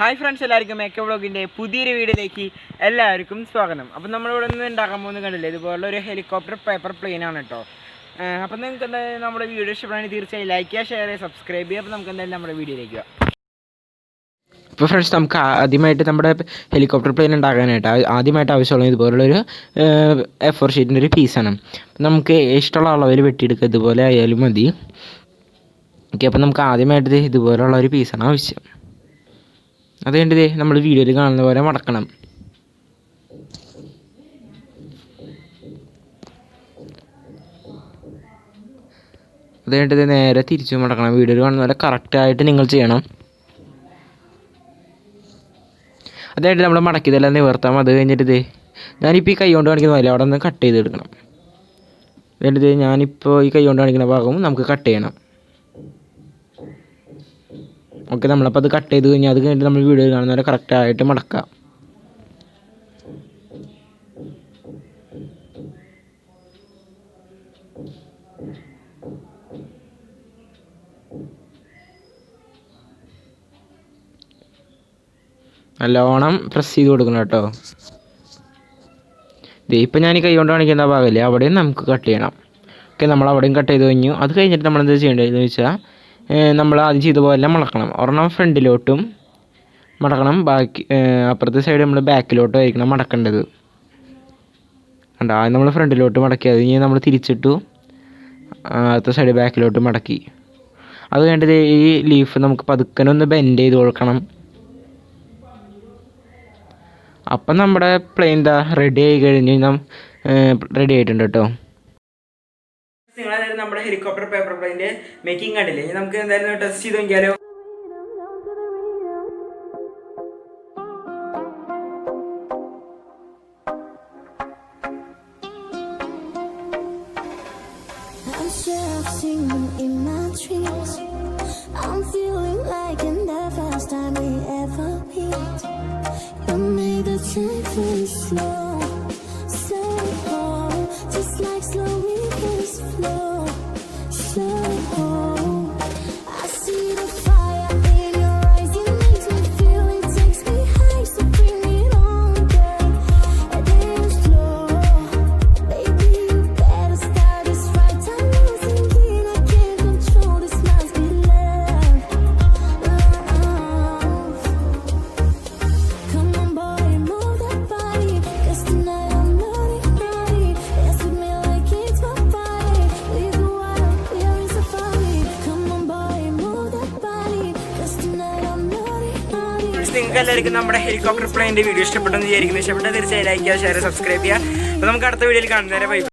Hi friends, എല്ലാവർക്കും മേക്ക വ്ളോഗിൻ്റെ പുതിയൊരു വീഡിയോയിലേക്ക് എല്ലാവർക്കും സ്വാഗതം. അപ്പം നമ്മളിവിടെ നിന്ന് ഉണ്ടാക്കാൻ പോകുന്നത് കണ്ടില്ലേ, ഇതുപോലുള്ള ഒരു ഹെലികോപ്റ്റർ പേപ്പർ പ്ലെയിൻ ആണ് കേട്ടോ. അപ്പം നിങ്ങൾക്ക് എന്തായാലും നമ്മുടെ വീഡിയോ ഇഷ്ടപ്പെടുകയാണെങ്കിൽ തീർച്ചയായും ലൈക്ക് ചെയ്യുക, ഷെയർ ചെയ്യുക, സബ്സ്ക്രൈബ് ചെയ്യുക. അപ്പോൾ നമുക്ക് എന്തായാലും നമ്മുടെ വീഡിയോയിലേക്ക്. ഇപ്പോൾ ഫ്രണ്ട്സ്, നമുക്ക് ആദ്യമായിട്ട് നമ്മുടെ ഹെലികോപ്റ്റർ പ്ലെയിൻ ഉണ്ടാക്കാനായിട്ട് ആദ്യമായിട്ട് ആവശ്യമുള്ളത് ഇതുപോലുള്ളൊരു A4 ഷീറ്റിൻ്റെ ഒരു പീസാണ്. നമുക്ക് ഇഷ്ടമുള്ള അളവിൽ വെട്ടിയെടുക്കുക, ഇതുപോലെ ആയാലും മതി. ഓക്കെ, അപ്പോൾ നമുക്ക് ആദ്യമായിട്ട് ഇതുപോലുള്ള ഒരു പീസാണ് ആവശ്യം. അത് കഴിഞ്ഞിട്ട് നമ്മൾ വീഡിയോയിൽ കാണുന്ന പോലെ മടക്കണം. അത് കഴിഞ്ഞിട്ട് നേരെ തിരിച്ചു മടക്കണം. വീഡിയോയിൽ കാണുന്ന പോലെ കറക്റ്റായിട്ട് നിങ്ങൾ ചെയ്യണം. അതായിട്ട് നമ്മൾ മടക്കിയതെല്ലാം നിവർത്താം. അത് കഴിഞ്ഞിട്ട് ഞാനിപ്പോൾ ഈ കൈ കൊണ്ട് കാണിക്കുന്ന പോലെ അവിടെ നിന്ന് കട്ട് ചെയ്തെടുക്കണം. എന്നിട്ട് ഞാനിപ്പോൾ ഈ കൈ കൊണ്ട് കാണിക്കുന്ന ഭാഗവും നമുക്ക് കട്ട് ചെയ്യണം. ഓക്കെ, നമ്മളപ്പോൾ അത് കട്ട് ചെയ്ത് കഴിഞ്ഞാൽ അത് കഴിഞ്ഞിട്ട് നമ്മൾ വീഡിയോയിൽ കാണുന്ന പോലെ കറക്റ്റായിട്ട് മടക്കാം. നല്ലോണം പ്രസ് ചെയ്ത് കൊടുക്കണം കേട്ടോ. ഇപ്പം ഞാൻ ഈ കൈ കൊണ്ട് കാണിക്കുന്ന ഭാഗമില്ലേ, അവിടെയും നമുക്ക് കട്ട് ചെയ്യണം. ഓക്കെ, നമ്മൾ അവിടെയും കട്ട് ചെയ്ത് കഴിഞ്ഞു. അത് കഴിഞ്ഞിട്ട് നമ്മൾ എന്താ ചെയ്യേണ്ടതെന്ന് വെച്ചാൽ, നമ്മൾ ആദ്യം ചെയ്ത പോലെ മടക്കണം. ഒരെണ്ണം ഫ്രണ്ടിലോട്ടും മടക്കണം, ബാക്കി അപ്പുറത്തെ സൈഡ് നമ്മൾ ബാക്കിലോട്ടും ആയിരിക്കണം മടക്കേണ്ടത്. കണ്ടോ, ആദ്യം നമ്മൾ ഫ്രണ്ടിലോട്ട് മടക്കി, അത് കഴിഞ്ഞ് നമ്മൾ തിരിച്ചിട്ടു അടുത്ത സൈഡ് ബാക്കിലോട്ട് മടക്കി. അത് കഴിഞ്ഞിട്ട് ഈ ലീഫ് നമുക്ക് പതുക്കനൊന്ന് ബെൻഡ് ചെയ്ത് കൊടുക്കണം. അപ്പം നമ്മുടെ പ്ലെയിൻ റെഡി ആയി കഴിഞ്ഞ് റെഡി ആയിട്ടുണ്ട് കേട്ടോ. നിങ്ങളെന്തായാലും നമ്മുടെ ഹെലികോപ്റ്റർ പേപ്പർ പ്ലെയിൻ്റെ മേക്കിംഗ് കണ്ടില്ലേ, നമുക്ക് എന്തായാലും ടെസ്റ്റ് ചെയ്ത് നോക്കിയാലോ. I'm feeling like in the first time we ever meet. You made the time feel slow, so just like slow rivers flow, so I see the fire in your eyes. It makes me feel, it takes me high, so bring it on, girl. And then slow, baby, you better start this right. I'm losing it, I can't control this, must be love. Come on boy, move that body, 'cause tonight I'm naughty, naughty. Dance with me like it's my party. We go out, we're in safari. Come on boy, move that body, 'cause tonight I'm naughty, naughty. നിങ്ങൾക്ക് എല്ലാവർക്കും നമ്മുടെ helicopter പ്ലെയിൻ്റെ video ഇഷ്ടപ്പെട്ടെന്ന് വിചാരിക്കുന്നു. ഇഷ്ടപ്പെട്ടാൽ തീർച്ചയായും like ചെയ്യുക, share, subscribe ചെയ്യുക. അപ്പോൾ നമുക്ക് അടുത്ത വീഡിയോയിൽ കാണുന്നവരെ ബൈ.